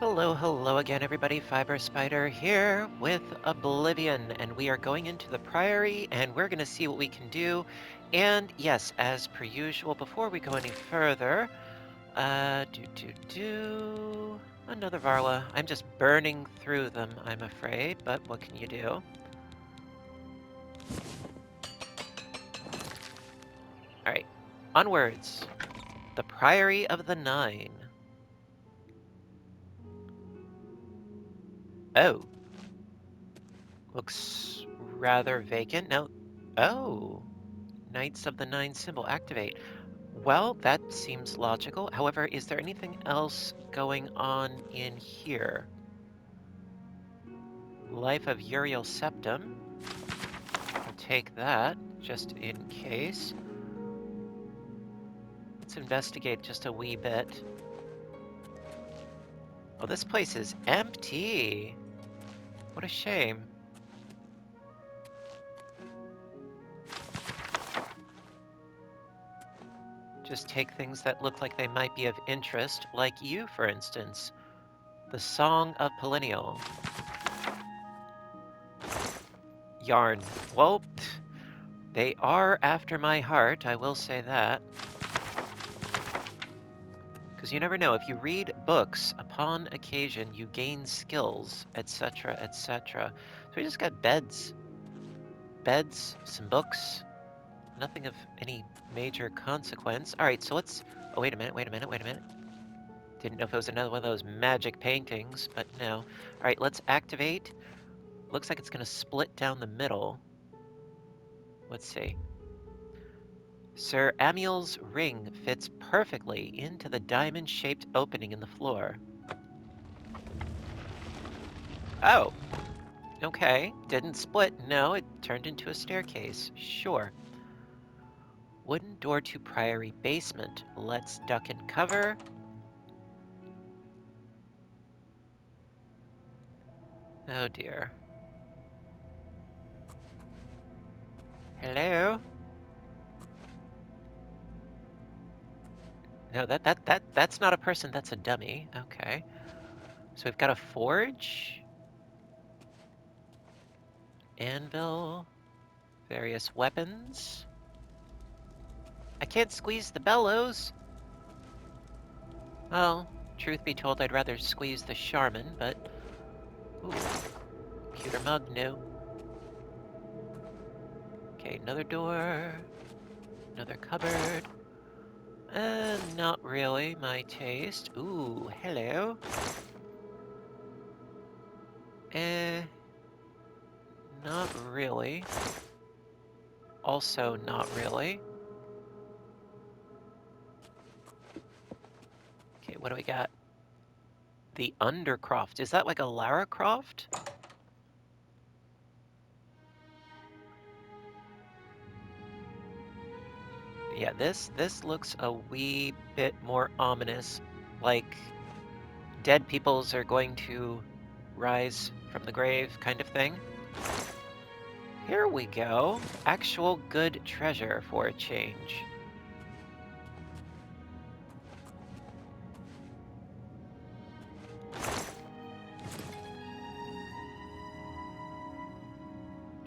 Hello, hello again, everybody. Fiber Spider here with Oblivion, and we are going into the Priory, and we're going to see what we can do. And yes, as per usual, before we go any further, another Varla. I'm just burning through them, I'm afraid, but what can you do? All right, onwards. The Priory of the Nine. Oh. Looks rather vacant. No. Oh. Knights of the Nine symbol activate. Well, that seems logical. However, is there anything else going on in here? Life of Uriel Septum. I'll take that, just in case. Let's investigate just a wee bit. Oh, this place is empty. What a shame. Just take things that look like they might be of interest, like you, for instance. The Song of Perennial. Yarn. Well, they are after my heart, I will say that. Because you never know, if you read books, upon occasion, you gain skills, etc., etc. So we just got beds. Beds, some books. Nothing of any major consequence. Alright, so let's... Oh, wait a minute. Didn't know if it was another one of those magic paintings, but no. Alright, let's activate. Looks like it's going to split down the middle. Let's see. Sir Amiel's ring fits perfectly into the diamond-shaped opening in the floor. Oh, okay. Didn't split. No, it turned into a staircase. Sure. Wooden door to Priory basement. Let's duck and cover. Oh dear. Hello? No, that's not a person, that's a dummy. Okay. So we've got a forge. Anvil. Various weapons. I can't squeeze the bellows. Well, truth be told, I'd rather squeeze the Charmin, but... Ooh. Pewter mug, no. Okay, another door. Another cupboard. Not really my taste. Ooh, hello. Not really. Also not really. Okay, what do we got? The Undercroft. Is that like a Lara Croft? Yeah, this looks a wee bit more ominous, like dead peoples are going to rise from the grave kind of thing. Here we go. Actual good treasure for a change.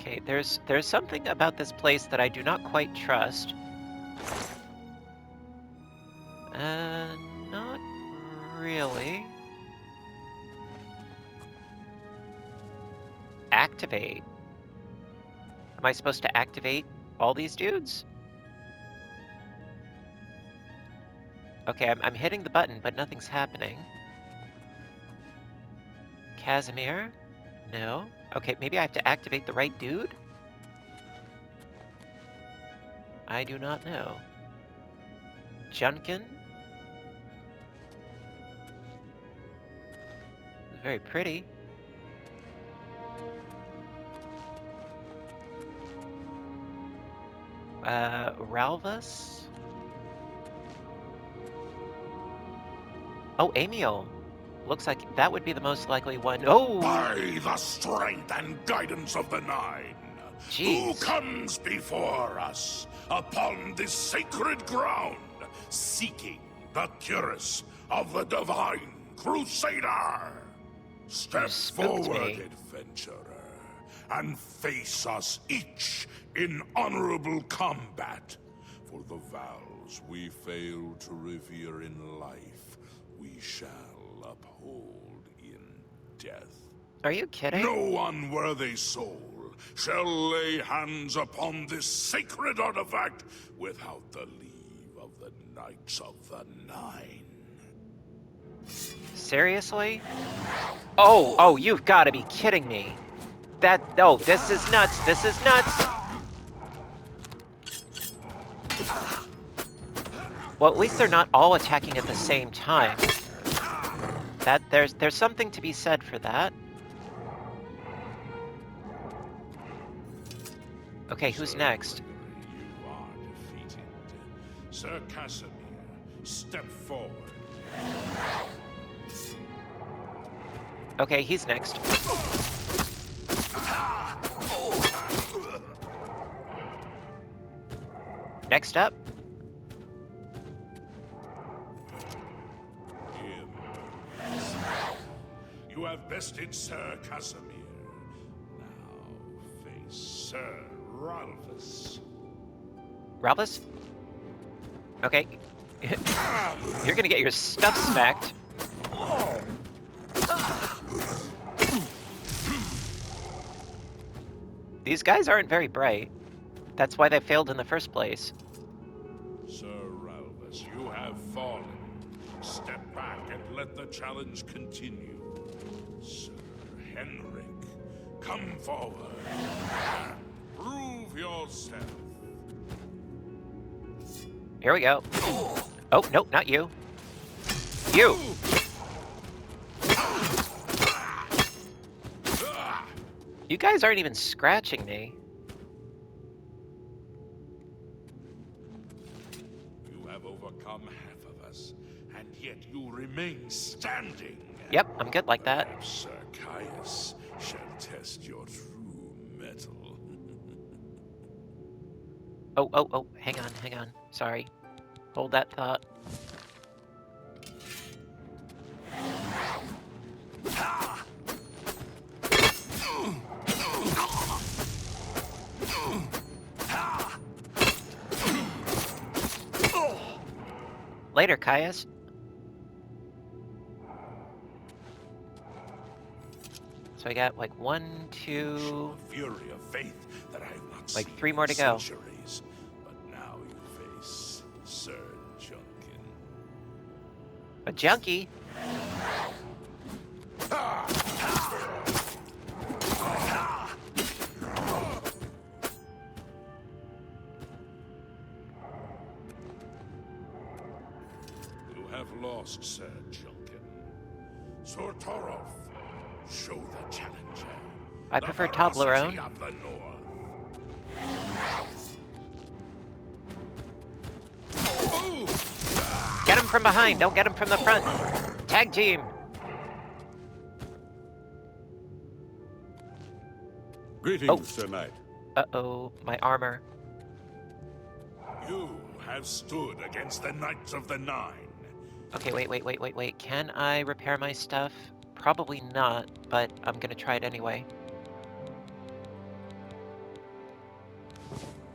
Okay, there's something about this place that I do not quite trust. Not really. Activate. Am I supposed to activate all these dudes? Okay, I'm hitting the button, but nothing's happening. Casimir? No. Okay, maybe I have to activate the right dude? I do not know. Junkin? Very pretty. Ralvus? Oh, Amiel. Looks like that would be the most likely one. Oh! By the strength and guidance of the Nine, Jeez. Who comes before us upon this sacred ground, seeking the cuirass of the divine Crusader! Step spooked forward, me. adventurer, and face us each in honorable combat. For the vows we fail to revere in life, we shall uphold in death. Are you kidding? No unworthy soul shall lay hands upon this sacred artifact without the leave of the Knights of the Nine. Seriously? Oh, you've got to be kidding me. No, this is nuts. This is nuts. Well, at least they're not all attacking at the same time. There's something to be said for that. Okay, who's next? You are defeated. Sir Casimir, step forward. Okay, he's next. Next up. You have bested Sir Casimir. Now face Sir Ralphus. Ralphus? Okay. You're gonna get your stuff smacked. These guys aren't very bright. That's why they failed in the first place. Sir Ralphus, you have fallen. Step back and let the challenge continue. Sir Henrik, come forward and prove yourself. Here we go. Oh, nope, not you. You! You guys aren't even scratching me. You have overcome half of us, and yet you remain standing. Yep, I'm good like that. Perhaps Sir Caius shall test your true mettle. Oh, hang on. Sorry. Hold that thought. Later, Caius. So I got like 1, 2... Fury of faith that I have not like seen 3 more to in go. centuries. But now you face Sir Junkin. A junkie? You have lost, Sir Junkin. Sir Torolf, show the challenger. I the prefer ferocity Toblerone. of the North. Get him from behind, don't get him from the front. Tag team. Greetings, Oh. Sir Knight. Uh-oh, my armor. You have stood against the Knights of the Nine. Okay, wait. Can I repair my stuff? Probably not, but I'm gonna try it anyway.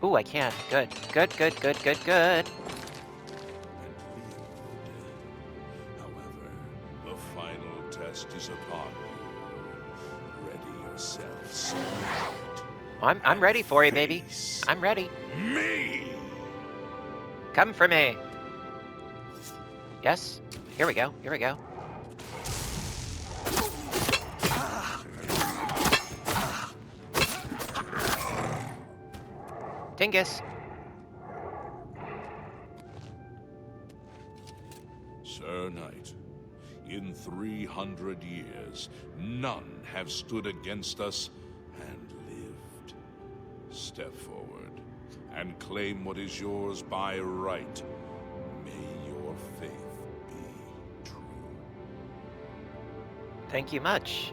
Ooh, I can. Good. And lived. However, the final test is upon you. Ready yourselves. I'm ready for you, baby. Face I'm ready. me! Come for me. Yes. Here we go. Dingus. Sir Knight, in 300 years, none have stood against us and lived. Step forward and claim what is yours by right. May your faith be true. Thank you much.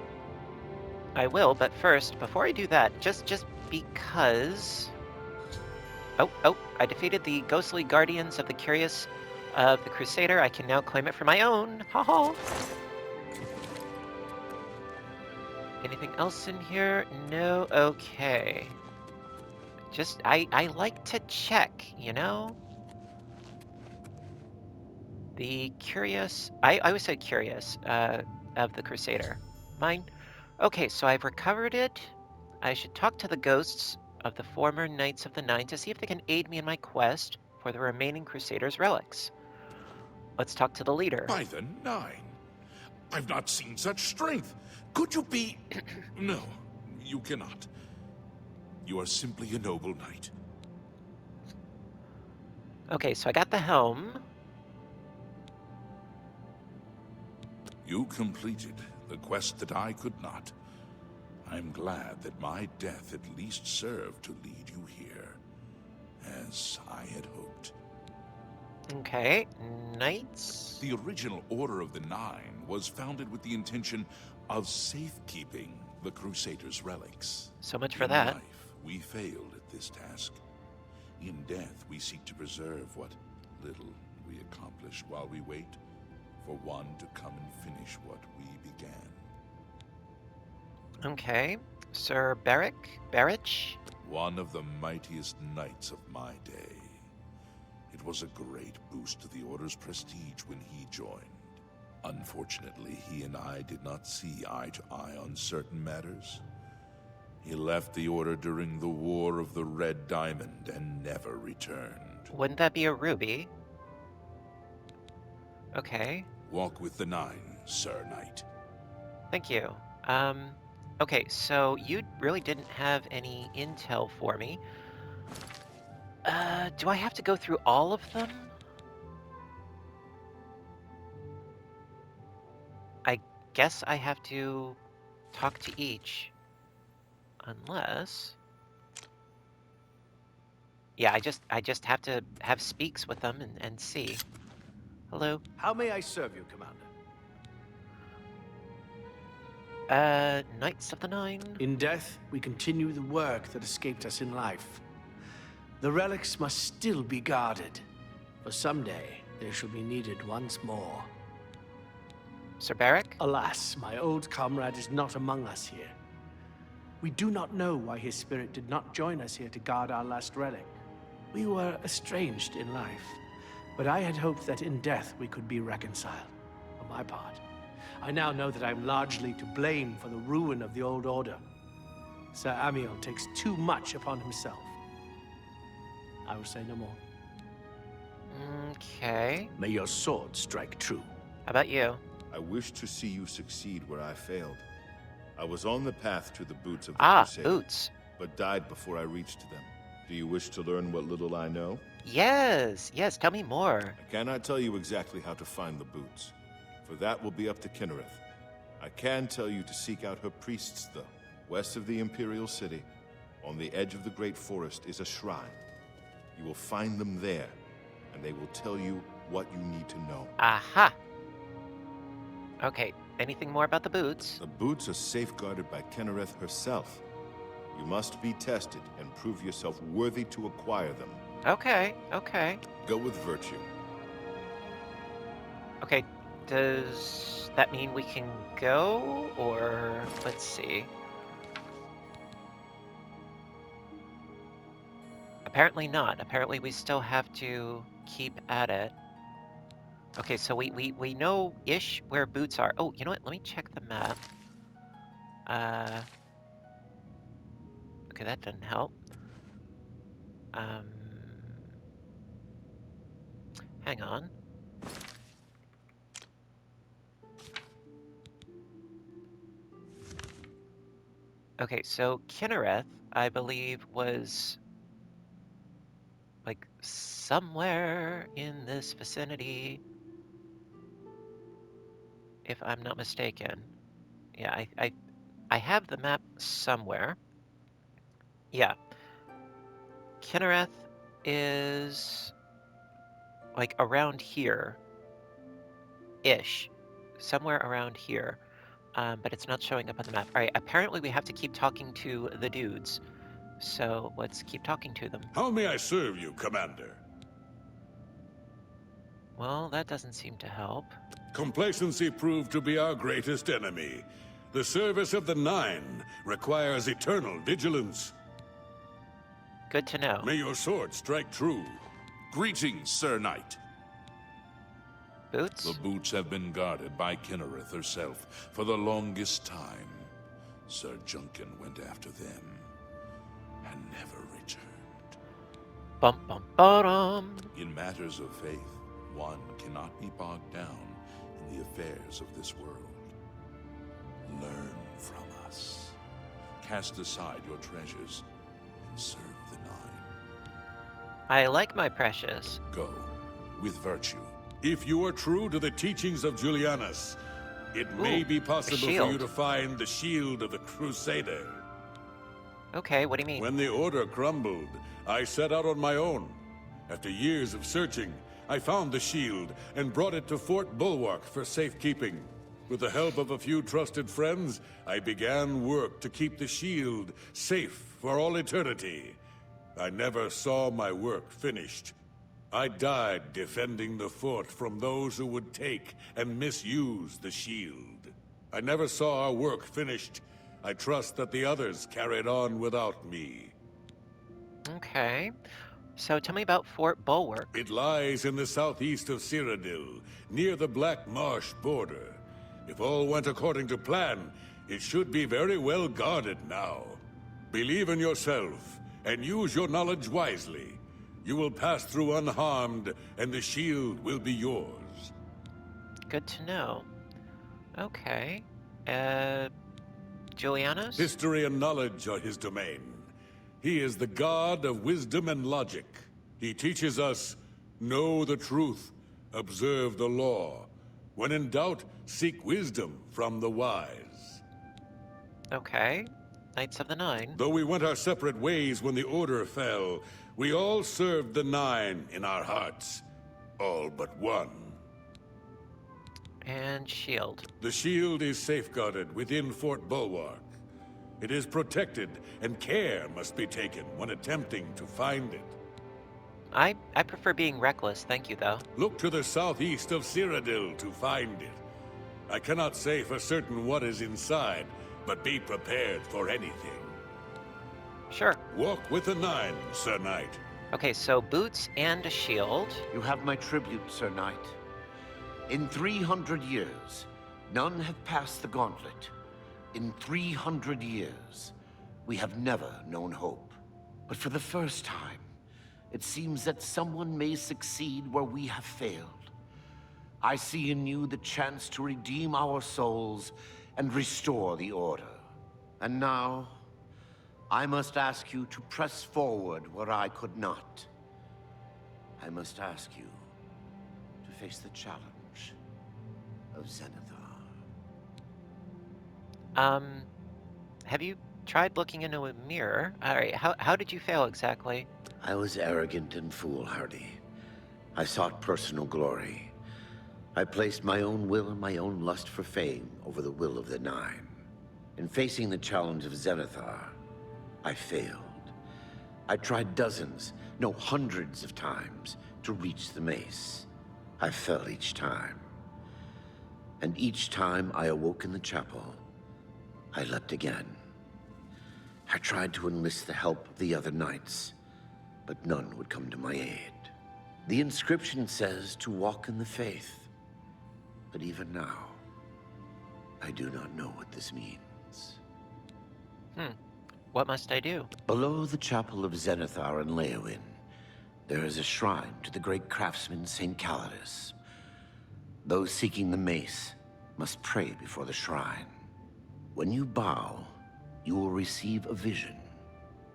I will, but first, before I do that, just because... Oh, I defeated the ghostly guardians of the Curious of the Crusader. I can now claim it for my own. Ha ha! Anything else in here? No? Okay. Just, I like to check, you know? The curious, I always say curious, of the Crusader. Mine? Okay, so I've recovered it. I should talk to the ghosts of the former Knights of the Nine to see if they can aid me in my quest for the remaining Crusader's relics. Let's talk to the leader. By the Nine! I've not seen such strength! Could you be... No, you cannot. You are simply a noble knight. Okay, so I got the helm. You completed the quest that I could not. I'm glad that my death at least served to lead you here, as I had hoped. Okay, knights. The original Order of the Nine was founded with the intention of safekeeping the Crusaders' relics. So much for In that. life, we failed at this task. In death, we seek to preserve what little we accomplish while we wait for one to come and finish what we began. Okay, Sir Barrich? One of the mightiest knights of my day. It was a great boost to the Order's prestige when he joined. Unfortunately, he and I did not see eye to eye on certain matters. He left the Order during the War of the Red Diamond and never returned. Wouldn't that be a ruby? Okay, Walk with the Nine, Sir Knight. thank you. Okay, so you really didn't have any intel for me. Do I have to go through all of them? I guess I have to talk to each. Unless... Yeah, I just have to have speaks with them and see. Hello? How may I serve you, Commander? Knights of the Nine? In death, we continue the work that escaped us in life. The relics must still be guarded, for someday they shall be needed once more. Sir Barrick? Alas, my old comrade is not among us here. We do not know why his spirit did not join us here to guard our last relic. We were estranged in life, but I had hoped that in death we could be reconciled. For my part, I now know that I am largely to blame for the ruin of the old order. Sir Amiel takes too much upon himself. I will say no more. Okay. May your sword strike true. How about you? I wish to see you succeed where I failed. I was on the path to the boots of the Ah, Crusader, boots. but died before I reached them. Do you wish to learn what little I know? Yes, tell me more. I cannot tell you exactly how to find the boots, for that will be up to Kinnereth. I can tell you to seek out her priests, though. West of the Imperial City, on the edge of the Great Forest, is a shrine. You will find them there, and they will tell you what you need to know. Aha! Okay, anything more about the boots? The boots are safeguarded by Kinnereth herself. You must be tested and prove yourself worthy to acquire them. Okay. Go with virtue. Okay, does that mean we can go? Or, let's see. Apparently not. Apparently we still have to keep at it. Okay, so we know-ish where boots are. Oh, you know what? Let me check the map. Okay, that didn't help. Hang on. Okay, so Kinnereth, I believe, was like somewhere in this vicinity, if I'm not mistaken. Yeah, I have the map somewhere. Yeah. Kinnereth is like around here-ish. Somewhere around here. But it's not showing up on the map. Alright, apparently we have to keep talking to the dudes. So let's keep talking to them. How may I serve you, Commander? Well, that doesn't seem to help. Complacency proved to be our greatest enemy. The service of the Nine requires eternal vigilance. Good to know. May your sword strike true. Greetings, Sir Knight. Boots? The boots have been guarded by Kinnereth herself for the longest time. Sir Junkin went after them and never returned. Bum bum bottom. In matters of faith, one cannot be bogged down in the affairs of this world. Learn from us. Cast aside your treasures and serve the Nine. I like my precious. Go with virtue. If you are true to the teachings of Julianus, it may be possible for you shield. to find the shield of the Crusader. Okay, what do you mean? When the Order crumbled, I set out on my own. After years of searching, I found the shield and brought it to Fort Bulwark for safekeeping. With the help of a few trusted friends, I began work to keep the shield safe for all eternity. I never saw my work finished. I died defending the fort from those who would take and misuse the shield. I never saw our work finished. I trust that the others carried on without me. Okay. So tell me about Fort Bulwark. It lies in the southeast of Cyrodiil, near the Black Marsh border. If all went according to plan, it should be very well guarded now. Believe in yourself, and use your knowledge wisely. You will pass through unharmed, and the shield will be yours. Good to know. Okay. Julianus? History and knowledge are his domain. He is the god of wisdom and logic. He teaches us, know the truth, observe the law. When in doubt, seek wisdom from the wise. Okay. Knights of the Nine. Though we went our separate ways when the Order fell, we all served the Nine in our hearts. All but one. And shield. The shield is safeguarded within Fort Bulwark. It is protected, and care must be taken when attempting to find it. I prefer being reckless, thank you though. Look to the southeast of Cyrodiil to find it. I cannot say for certain what is inside, but be prepared for anything. Sure. Walk with the Nine, Sir Knight. Okay, so boots and a shield. You have my tribute, Sir Knight. In 300 years, none have passed the gauntlet. In 300 years, we have never known hope. But for the first time, it seems that someone may succeed where we have failed. I see in you the chance to redeem our souls and restore the Order. And now, I must ask you to press forward where I could not. I must ask you to face the challenge of Zenithar. Have you tried looking into a mirror? Alright, how did you fail exactly? I was arrogant and foolhardy. I sought personal glory. I placed my own will and my own lust for fame over the will of the Nine. In facing the challenge of Zenithar, I failed. I tried dozens, no hundreds of times to reach the mace. I fell each time. And each time I awoke in the chapel, I leapt again. I tried to enlist the help of the other knights, but none would come to my aid. The inscription says to walk in the faith, but even now, I do not know what this means. What must I do? Below the chapel of Zenithar and Leowyn, there is a shrine to the great craftsman St. Calidus. Those seeking the mace must pray before the shrine. When you bow, you will receive a vision,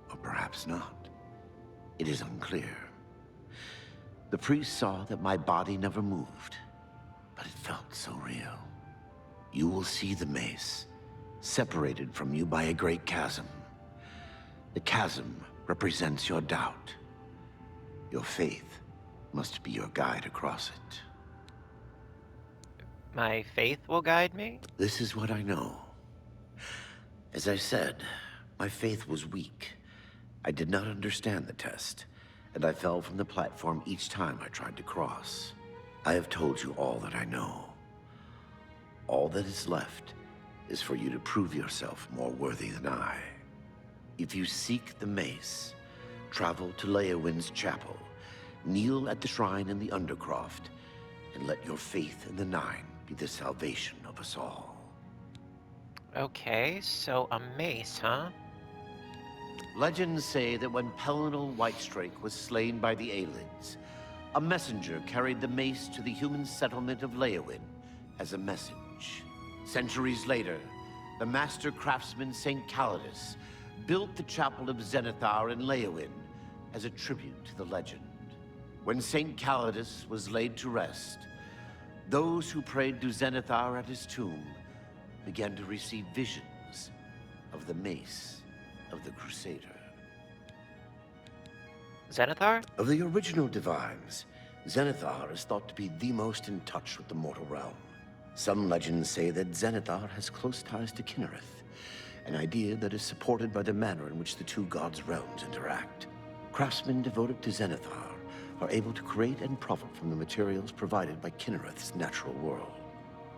or perhaps not. It is unclear. The priest saw that my body never moved, but it felt so real. You will see the mace, separated from you by a great chasm. The chasm represents your doubt. Your faith must be your guide across it. My faith will guide me? This is what I know. As I said, my faith was weak. I did not understand the test, and I fell from the platform each time I tried to cross. I have told you all that I know. All that is left is for you to prove yourself more worthy than I. If you seek the mace, travel to Leowin's chapel, kneel at the shrine in the Undercroft, and let your faith in the Nine be the salvation of us all. Okay, so a mace, huh? Legends say that when Pellinal Whitestrake was slain by the Aelids, a messenger carried the mace to the human settlement of Leowin as a message. Centuries later, the master craftsman St. Calidus built the Chapel of Zenithar in Leowin as a tribute to the legend. When St. Calidus was laid to rest, those who prayed to Zenithar at his tomb began to receive visions of the mace of the Crusader. Zenithar? Of the original divines, Zenithar is thought to be the most in touch with the mortal realm. Some legends say that Zenithar has close ties to Kinnereth, an idea that is supported by the manner in which the two gods' realms interact. Craftsmen devoted to Zenithar are able to create and profit from the materials provided by Kinnereth's natural world.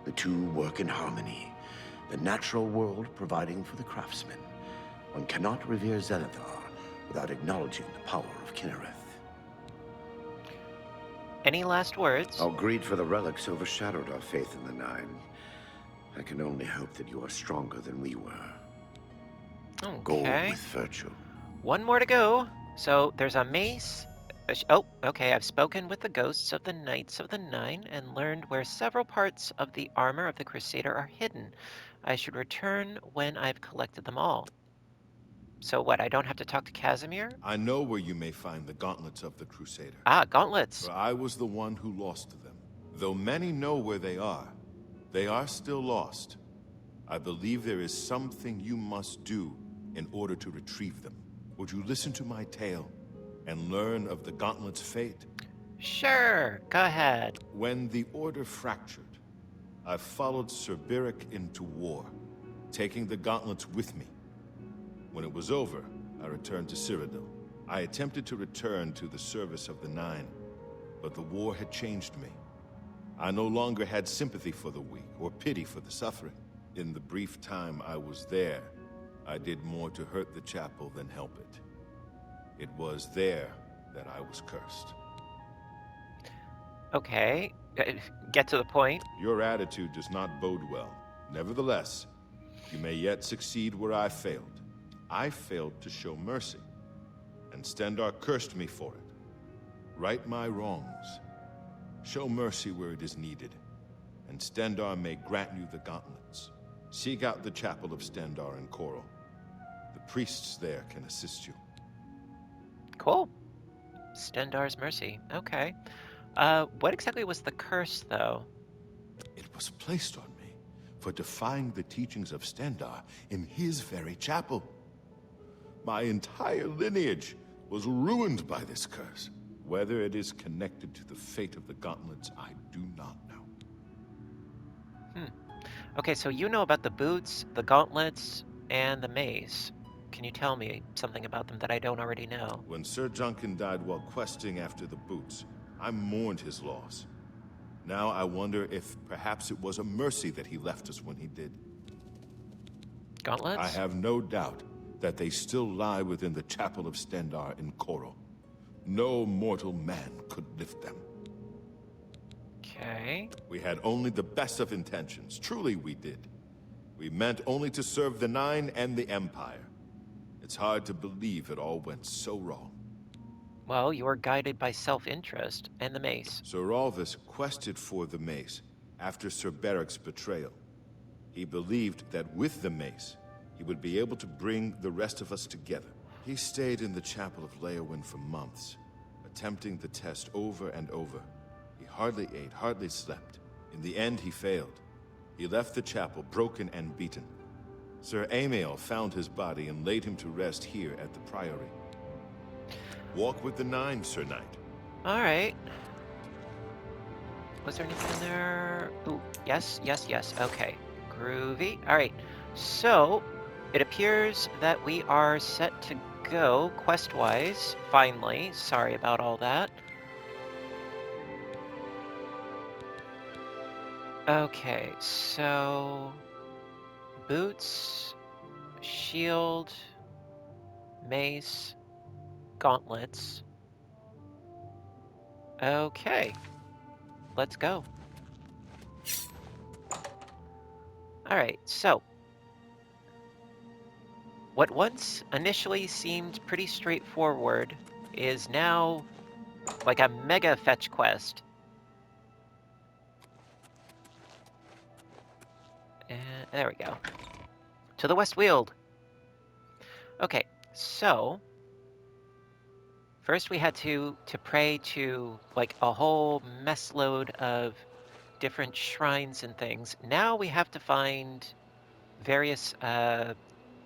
The two work in harmony, the natural world providing for the craftsman. One cannot revere Zenithar without acknowledging the power of Kinnereth. Any last words? Our greed for the relics overshadowed our faith in the Nine. I can only hope that you are stronger than we were. Go Okay. with virtue. One more to go. So there's a mace. Oh, okay. I've spoken with the ghosts of the Knights of the Nine and learned where several parts of the armor of the Crusader are hidden. I should return when I've collected them all. So what, I don't have to talk to Casimir? I know where you may find the gauntlets of the Crusader. Ah, gauntlets. For I was the one who lost them. Though many know where they are still lost. I believe there is something you must do in order to retrieve them. Would you listen to my tale and learn of the gauntlet's fate? Sure, go ahead. When the Order fractured, I followed Sir Beric into war, taking the gauntlets with me. When it was over, I returned to Cyrodiil. I attempted to return to the service of the Nine, but the war had changed me. I no longer had sympathy for the weak or pity for the suffering. In the brief time I was there, I did more to hurt the chapel than help it. It was there that I was cursed. Okay, get to the point. Your attitude does not bode well. Nevertheless, you may yet succeed where I failed. I failed to show mercy, and Stendarr cursed me for it. Right my wrongs. Show mercy where it is needed, and Stendarr may grant you the gauntlets. Seek out the chapel of Stendarr in Coral. The priests there can assist you. Cool. Stendarr's mercy. Okay. What exactly was the curse, though? It was placed on me for defying the teachings of Stendarr in his very chapel. My entire lineage was ruined by this curse. Whether it is connected to the fate of the gauntlets, I do not know. Okay, so you know about the boots, the gauntlets, and the mace. Can you tell me something about them that I don't already know? When Sir Juncan died while questing after the boots, I mourned his loss. Now I wonder if perhaps it was a mercy that he left us when he did. Gauntlets? I have no doubt that they still lie within the chapel of Stendarr in Coral. No mortal man could lift them. Okay. We had only the best of intentions. Truly we did. We meant only to serve the Nine and the Empire. It's hard to believe it all went so wrong. Well, you were guided by self-interest and the mace. Sir Alvis quested for the mace after Sir Beric's betrayal. He believed that with the mace, he would be able to bring the rest of us together. He stayed in the chapel of Leowin for months, attempting the test over and over. He hardly ate, hardly slept. In the end, he failed. He left the chapel broken and beaten. Sir Amiel found his body and laid him to rest here at the Priory. Walk with the Nine, Sir Knight. All right. Was there anything in there? Ooh, yes. Okay. Groovy. All right. So, it appears that we are set to go quest-wise, finally. Sorry about all that. Okay, so boots, shield, mace, gauntlets. Okay, let's go. Alright, so what once initially seemed pretty straightforward is now like a mega fetch quest. And there we go. To the West Weald. Okay, so first we had to pray to like a whole mess load of different shrines and things. Now we have to find various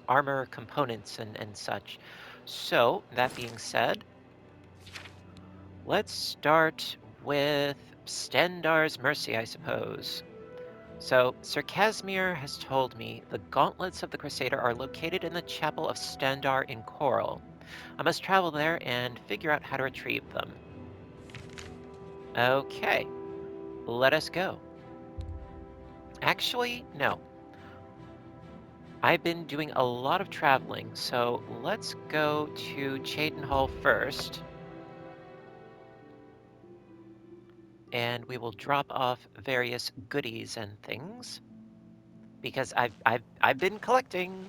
armor components and such. So, that being said, let's start with Stendar's Mercy, I suppose. So, Sir Casimir has told me the gauntlets of the Crusader are located in the Chapel of Stendar in Coral. I must travel there and figure out how to retrieve them. Okay, let us go. Actually, no. I've been doing a lot of traveling, so let's go to Cheydinhal first. And we will drop off various goodies and things. Because I've been collecting.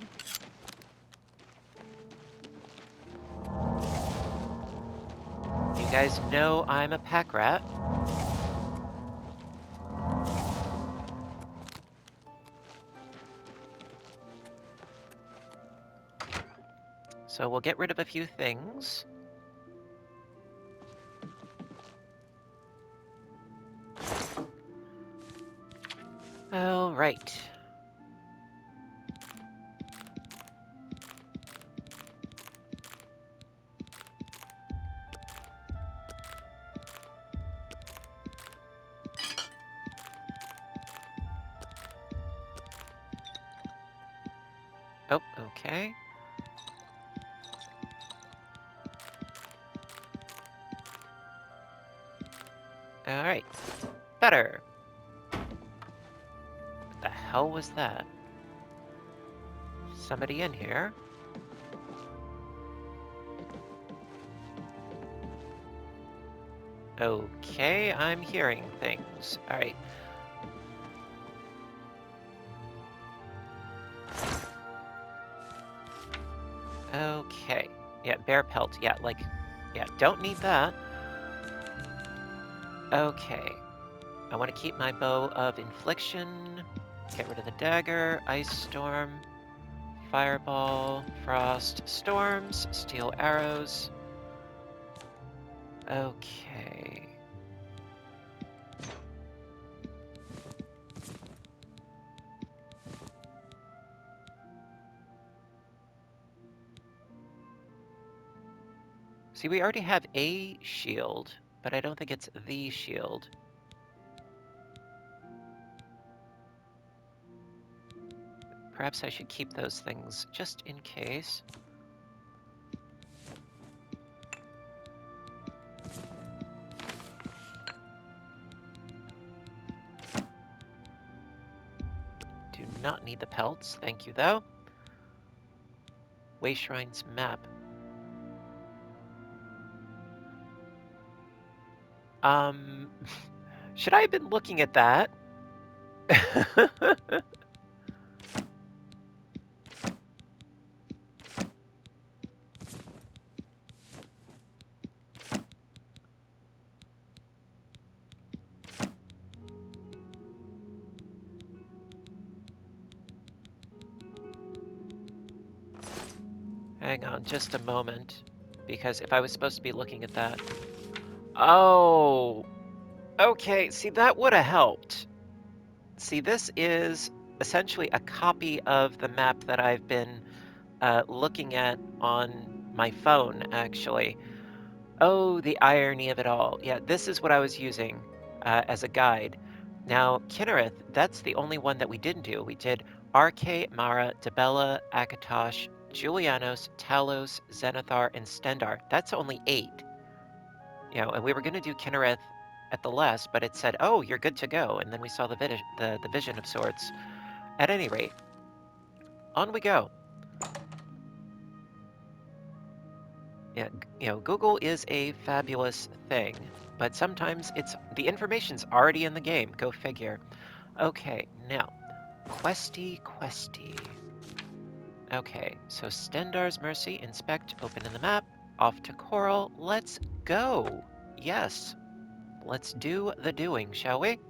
You guys know I'm a pack rat. So we'll get rid of a few things. All right. Oh, okay. All right. Better. What the hell was that? Somebody in here. Okay, I'm hearing things. All right. Okay. Yeah, bear pelt. Yeah, like, yeah, don't need that. Okay. I want to keep my bow of infliction. Get rid of the dagger, ice storm, fireball, frost, storms, steel arrows. Okay. See, we already have a shield, but I don't think it's the shield. Perhaps I should keep those things just in case. Do not need the pelts, thank you though. Way Shrine's map. Should I have been looking at that? Hang on just a moment, because if I was supposed to be looking at that... Oh! Okay, see, that would have helped. See, this is essentially a copy of the map that I've been looking at on my phone, actually. Oh, the irony of it all. Yeah, this is what I was using as a guide. Now, Kinnereth, that's the only one that we didn't do. We did Arche, Mara, Debella, Akatosh, Julianos, Talos, Zenithar, and Stendar. That's only 8. You know, and we were going to do Kinnereth at the last, but it said, oh, you're good to go. And then we saw the vision of sorts. At any rate, On we go. Yeah, Google is a fabulous thing, but sometimes the information's already in the game. Go figure. Okay, now, questy. Okay, so Stendar's Mercy, inspect, open in the map, off to Coral. Let's go. Yes, let's do the doing, shall we?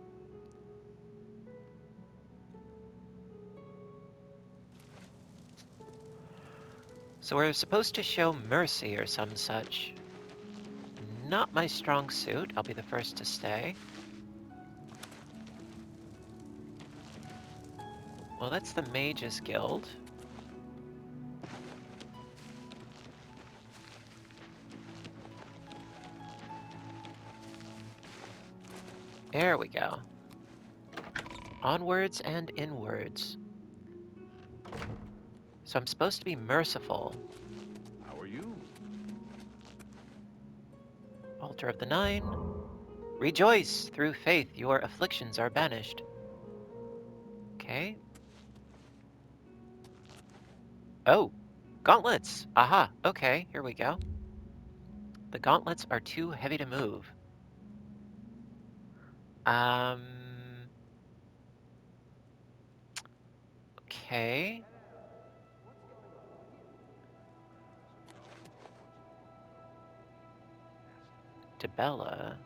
So we're supposed to show mercy or some such. Not my strong suit. I'll be the first to stay. Well, that's the Mages Guild. There we go. Onwards and inwards. So I'm supposed to be merciful. How are you? Altar of the Nine. Rejoice! Through faith your afflictions are banished. Okay. Oh! Gauntlets! Aha! Okay, here we go. The gauntlets are too heavy to move. Okay. Debella.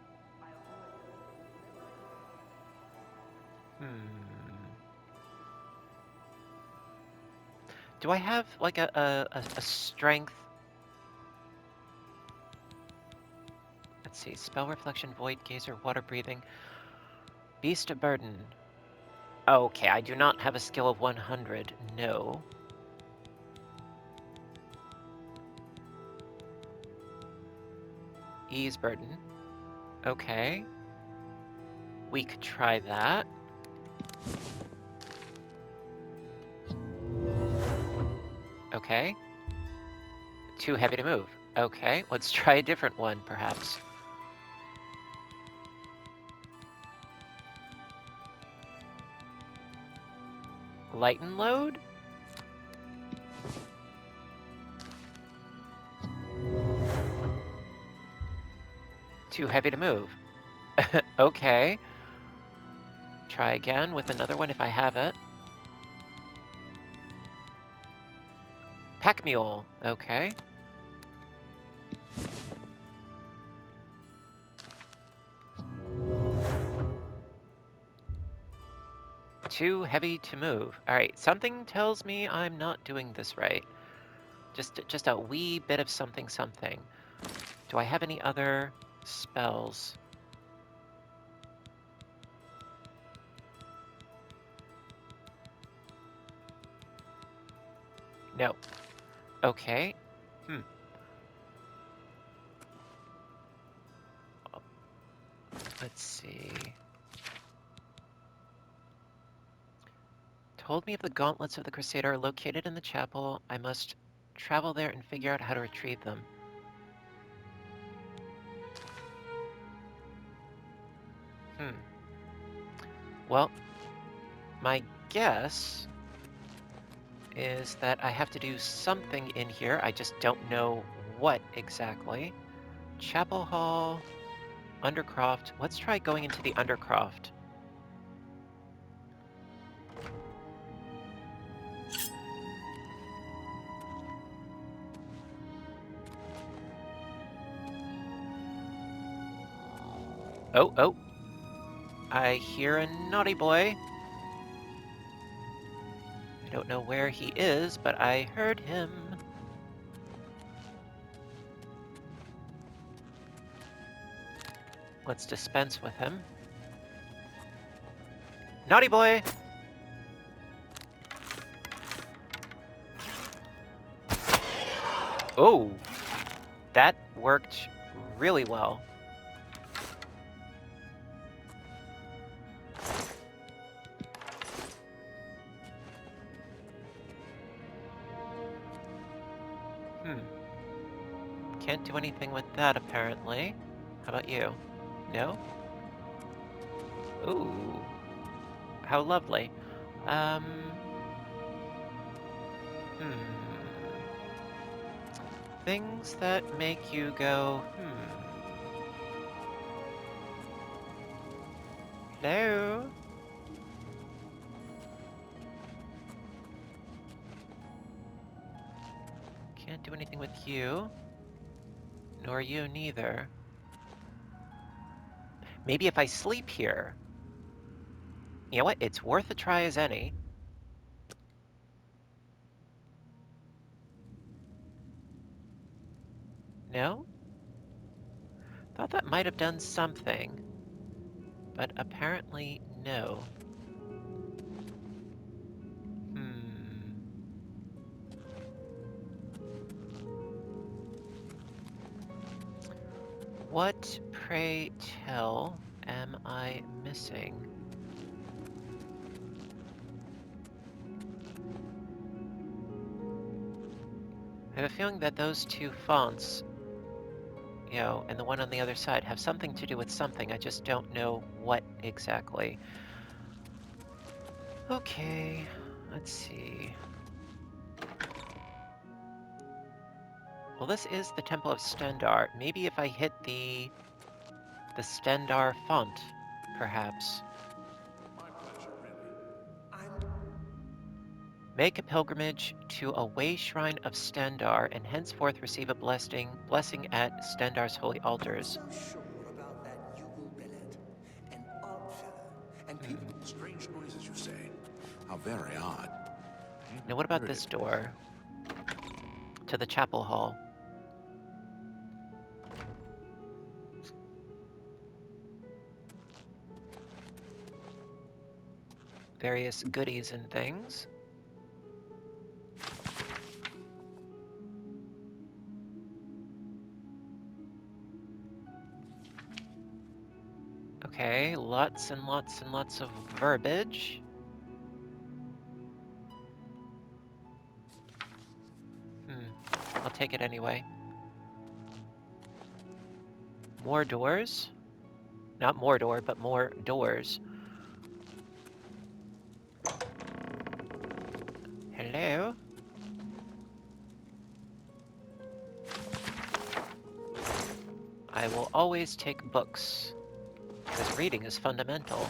Do I have, like, a strength? Let's see. Spell Reflection, Void Gazer, Water Breathing. Beast of Burden. Okay, I do not have a skill of 100. No. Ease Burden. Okay. We could try that. Okay. Too heavy to move. Okay, let's try a different one, perhaps. Lighten load? Too heavy to move. Okay. Try again with another one if I have it. Pack Mule. Okay. Too heavy to move. Alright, something tells me I'm not doing this right. Just a wee bit of something. Do I have any other spells? No. Okay. Let's see. Told me if the gauntlets of the Crusader are located in the chapel, I must travel there and figure out how to retrieve them. Well, my guess is that I have to do something in here. I just don't know what exactly. Chapel Hall, Undercroft. Let's try going into the Undercroft. Oh. I hear a naughty boy. I don't know where he is, but I heard him. Let's dispense with him. Naughty boy! Oh! That worked really well. Can't do anything with that, apparently. How about you? No? Ooh. How lovely. Things that make you go, Hello? Can't do anything with you. Nor you neither. Maybe if I sleep here. You know what? It's worth a try as any. No? Thought that might have done something. But apparently, no. What, pray tell, am I missing? I have a feeling that those two fonts, you know, and the one on the other side have something to do with something. I just don't know what exactly. Okay, let's see. Well, this is the Temple of Stendar. Maybe if I hit the Stendar font, perhaps. My pleasure, really. Make a pilgrimage to a way shrine of Stendar, and henceforth receive a blessing at Stendar's holy altars. So sure about that Yugal billet. An odd fellow. And people... Strange noises, you say? How very odd. Now what about this door? To the chapel hall. Various goodies and things. Okay, lots and lots and lots of verbiage. I'll take it anyway. More doors? Not more door, but more doors. Hello? I will always take books, because reading is fundamental.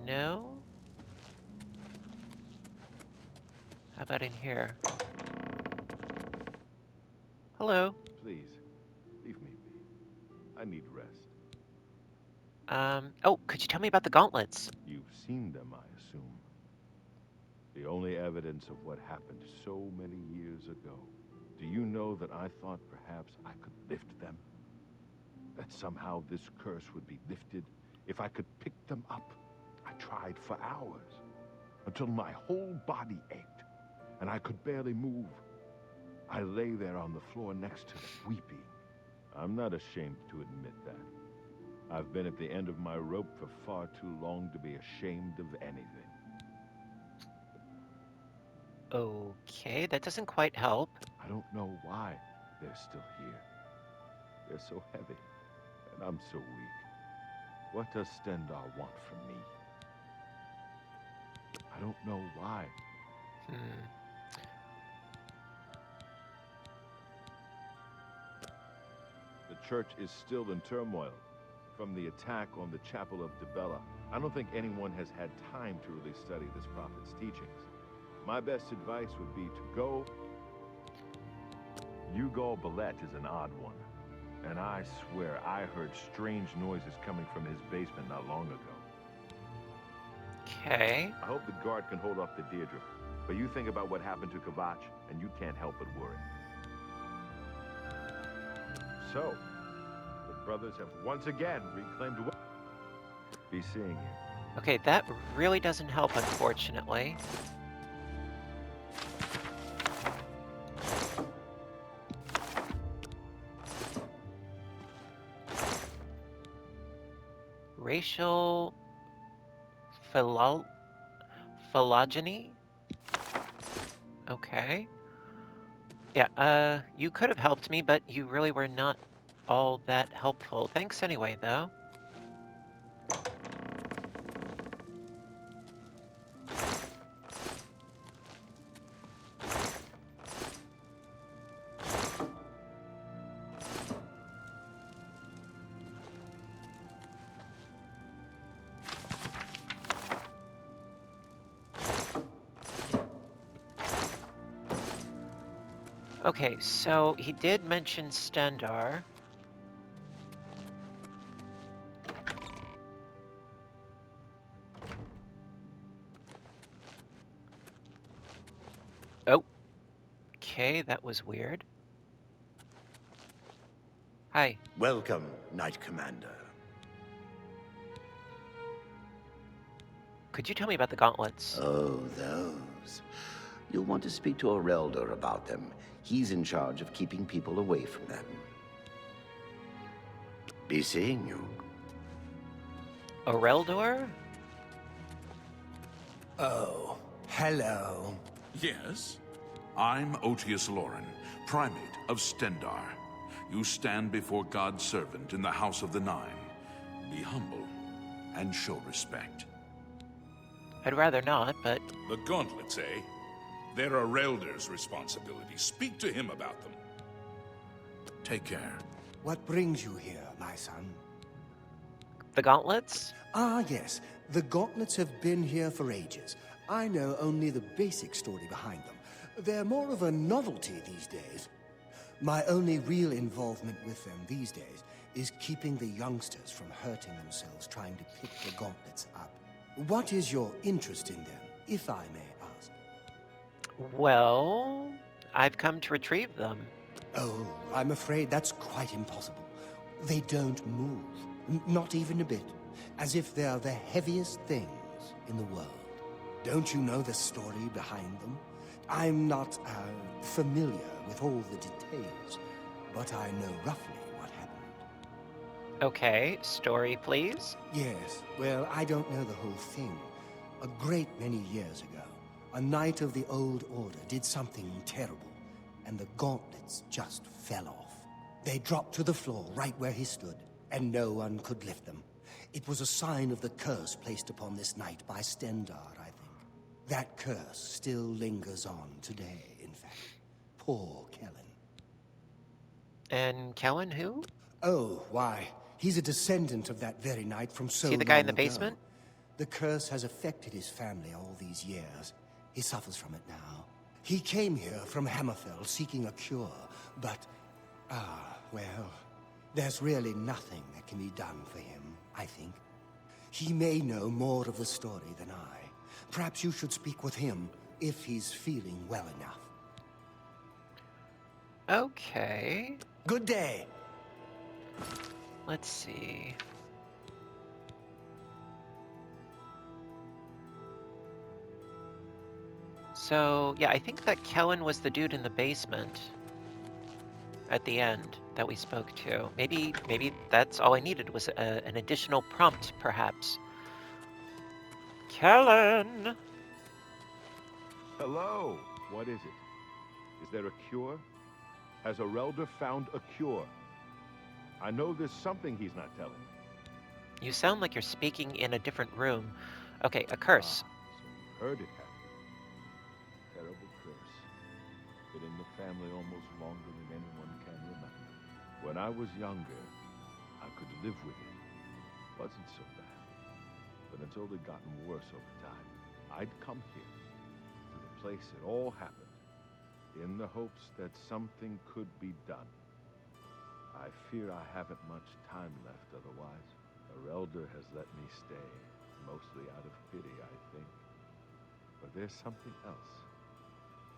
No? How about in here? Hello. Please, leave me be. I need rest. Oh, could you tell me about the gauntlets? You've seen them, I assume. The only evidence of what happened so many years ago. Do you know that I thought perhaps I could lift them? That somehow this curse would be lifted if I could pick them up. I tried for hours, until my whole body ached, and I could barely move. I lay there on the floor next to them, weeping. I'm not ashamed to admit that. I've been at the end of my rope for far too long to be ashamed of anything. Okay, that doesn't quite help. I don't know why they're still here. They're so heavy, and I'm so weak. What does Stendar want from me? I don't know why. The church is still in turmoil from the attack on the Chapel of Dibella. I don't think anyone has had time to really study this prophet's teachings. My best advice would be to go... Yugal Billet is an odd one. And I swear I heard strange noises coming from his basement not long ago. Okay. I hope the guard can hold off the Deirdre. But you think about what happened to Kavach, and you can't help but worry. So, the brothers have once again reclaimed... Be seeing you. Okay, that really doesn't help, unfortunately. Racial phylogeny? Okay. Yeah, you could have helped me, but you really were not all that helpful. Thanks anyway, though. Okay, so he did mention Stendar. Oh, okay, that was weird. Hi. Welcome, Knight Commander. Could you tell me about the gauntlets? Oh, those. You'll want to speak to Oreldur about them. He's in charge of keeping people away from them. Be seeing you. Oreldor? Oh, hello. Yes? I'm Otius Loren, Primate of Stendar. You stand before God's servant in the House of the Nine. Be humble and show respect. I'd rather not, but The gauntlets, eh? They're Oreldur's responsibility. Speak to him about them. Take care. What brings you here, my son? the gauntlets? Ah, yes. The gauntlets have been here for ages. I know only the basic story behind them. They're more of a novelty these days. My only real involvement with them these days is keeping the youngsters from hurting themselves trying to pick the gauntlets up. What is your interest in them, if I may ask? Well, I've come to retrieve them. Oh, I'm afraid that's quite impossible. They don't move, not even a bit, as if they're the heaviest things in the world. Don't you know the story behind them? I'm not familiar with all the details, but I know roughly what happened. Okay, story please. Yes, well, I don't know the whole thing. A great many years ago, a knight of the Old Order did something terrible, and the gauntlets just fell off. They dropped to the floor right where he stood, and no one could lift them. It was a sign of the curse placed upon this knight by Stendar, I think. That curse still lingers on today, in fact. Poor Kellen. And Kellen who? Oh, why? He's a descendant of that very knight from so Is he the guy in long the ago. basement? The curse has affected his family all these years. He suffers from it now. He came here from Hammerfell seeking a cure, but... well... there's really nothing that can be done for him, I think. He may know more of the story than I. Perhaps you should speak with him, if he's feeling well enough. Okay. Good day! Let's see. So, yeah, I think that Kellen was the dude in the basement at the end that we spoke to. Maybe that's all I needed was an additional prompt, perhaps. Kellen! Hello. What is it? Is there a cure? Has Oreldur found a cure? I know there's something he's not telling. You sound like you're speaking in a different room. Okay, a curse. So you heard it happen. Terrible curse. Been in the family almost longer than anyone can remember. When I was younger, I could live with it. Wasn't so bad. But it's only gotten worse over time. I'd come here, to the place it all happened, in the hopes that something could be done. I fear I haven't much time left otherwise. Oreldur has let me stay, mostly out of pity, I think. But there's something else.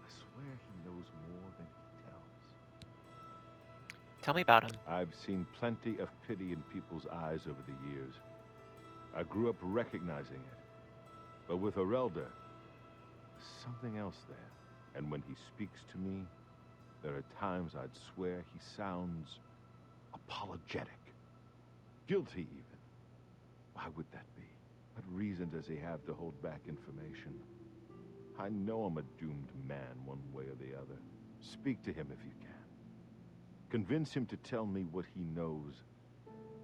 I swear he knows more than he tells. Tell me about him. I've seen plenty of pity in people's eyes over the years. I grew up recognizing it. But with Oreldur, there's something else there. And when he speaks to me, there are times I'd swear he sounds apologetic. Guilty, even. Why would that be? What reason does he have to hold back information? I know I'm a doomed man one way or the other. Speak to him if you can. Convince him to tell me what he knows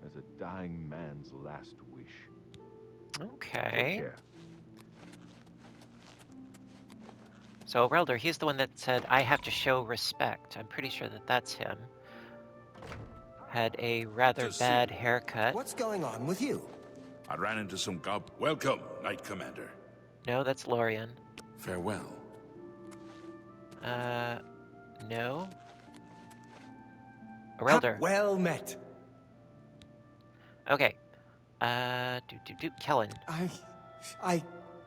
as a dying man's last wish. Okay. Take care. So, Relder, he's the one that said, I have to show respect. I'm pretty sure that that's him. Had a rather Just bad see. haircut. What's going on with you? I ran into some Welcome, Knight Commander. No, that's Lorien. Farewell. No. Erelder. Well met. Okay. Kellen. I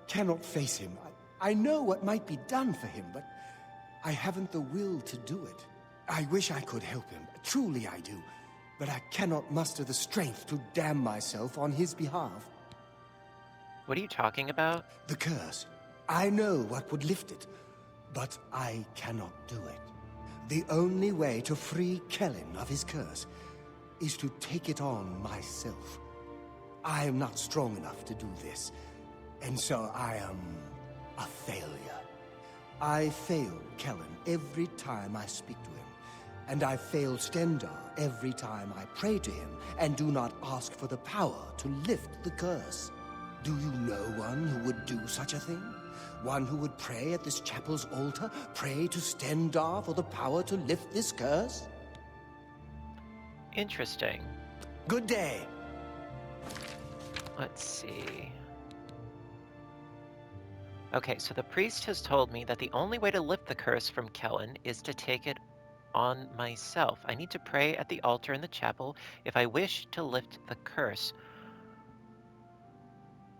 cannot face him. I know what might be done for him, but I haven't the will to do it. I wish I could help him. Truly I do. But I cannot muster the strength to damn myself on his behalf. What are you talking about? The curse. I know what would lift it, but I cannot do it. The only way to free Kellen of his curse is to take it on myself. I am not strong enough to do this, and so I am a failure. I fail Kellen every time I speak to him, and I fail Stendar every time I pray to him and do not ask for the power to lift the curse. Do you know one who would do such a thing? One who would pray at this chapel's altar, pray to Stendar for the power to lift this curse? Interesting. Good day. Let's see. Okay, so the priest has told me that the only way to lift the curse from Kellen is to take it on myself. I need to pray at the altar in the chapel if I wish to lift the curse.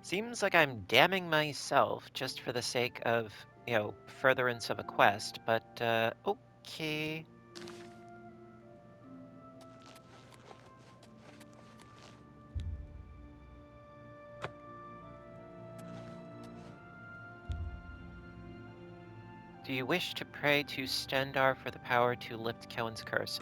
Seems like I'm damning myself just for the sake of, furtherance of a quest, but, okay. Do you wish to pray to Stendar for the power to lift Kellen's curse?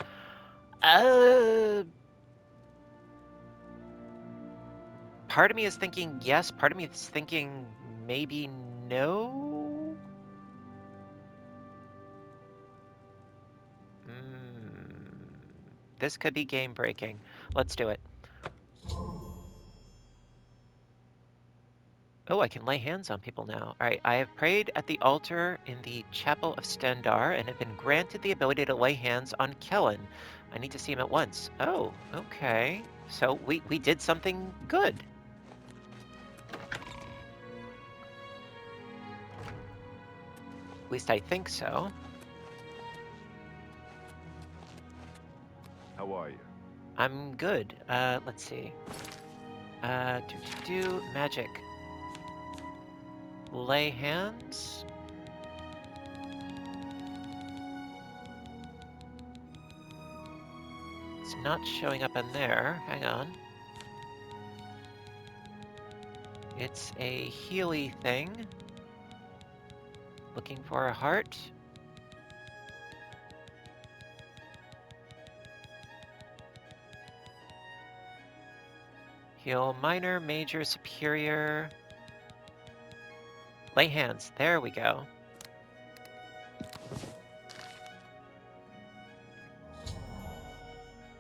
Part of me is thinking yes, part of me is thinking maybe no? This could be game-breaking. Let's do it. Oh, I can lay hands on people now. All right, I have prayed at the altar in the Chapel of Stendar and have been granted the ability to lay hands on Kellen. I need to see him at once. Oh, okay. So we did something good. At least I think so. How are you? I'm good. Let's see. Magic. Lay hands. It's not showing up in there. Hang on. It's a Healy thing. Looking for a heart. Heal minor, major, superior. Lay hands. There we go.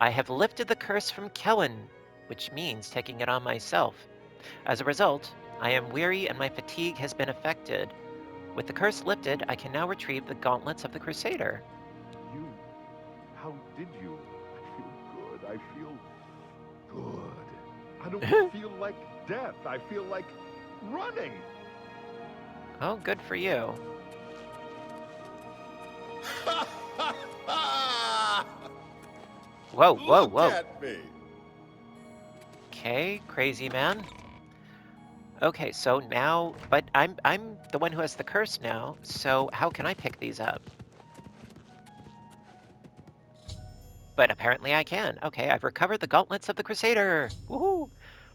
I have lifted the curse from Kellen, which means taking it on myself. As a result, I am weary and my fatigue has been affected. With the curse lifted, I can now retrieve the gauntlets of the Crusader. You? How did you? I feel good. I don't feel like death. I feel like running. Oh, good for you. Whoa, whoa, whoa. Look at me. Okay, crazy man. Okay, so now, but I'm the one who has the curse now, so how can I pick these up? But apparently I can. Okay, I've recovered the gauntlets of the Crusader. Woohoo!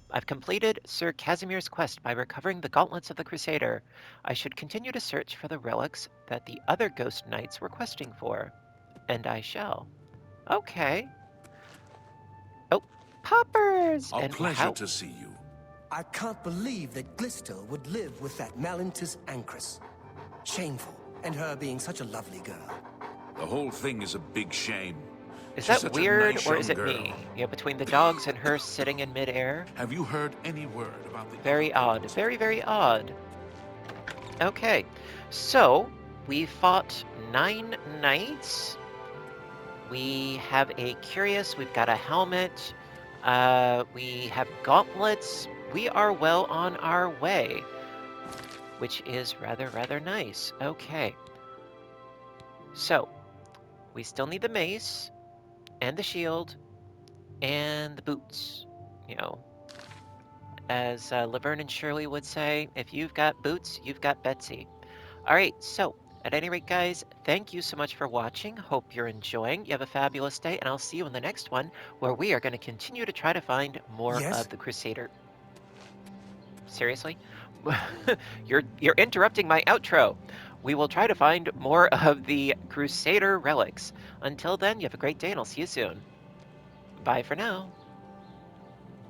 I've completed Sir Casimir's quest by recovering the gauntlets of the Crusader. I should continue to search for the relics that the other ghost knights were questing for. And I shall. Okay. Oh, poppers! A And pleasure to see you. I can't believe that Glister would live with that Malintus Ancrus. Shameful, and her being such a lovely girl. The whole thing is a big shame. Is She's that such a weird, nice or young is it girl. me? Between the dogs and her sitting in midair? Have you heard any word about the... Very odd. Very, very odd. Okay, so we fought 9 knights. We have a Curious. We've got a helmet. We have gauntlets. We are well on our way, which is rather, rather nice. Okay. So, We still need the mace, and the shield, and the boots. You know, as Laverne and Shirley would say, if you've got boots, you've got Betsy. All right, so at any rate, guys, thank you so much for watching. Hope you're enjoying. You have a fabulous day, and I'll see you in the next one, where we are going to continue to try to find more Yes? of the Crusader. Seriously? You're interrupting my outro. We will try to find more of the Crusader relics. Until then, you have a great day, and I'll see you soon. Bye for now.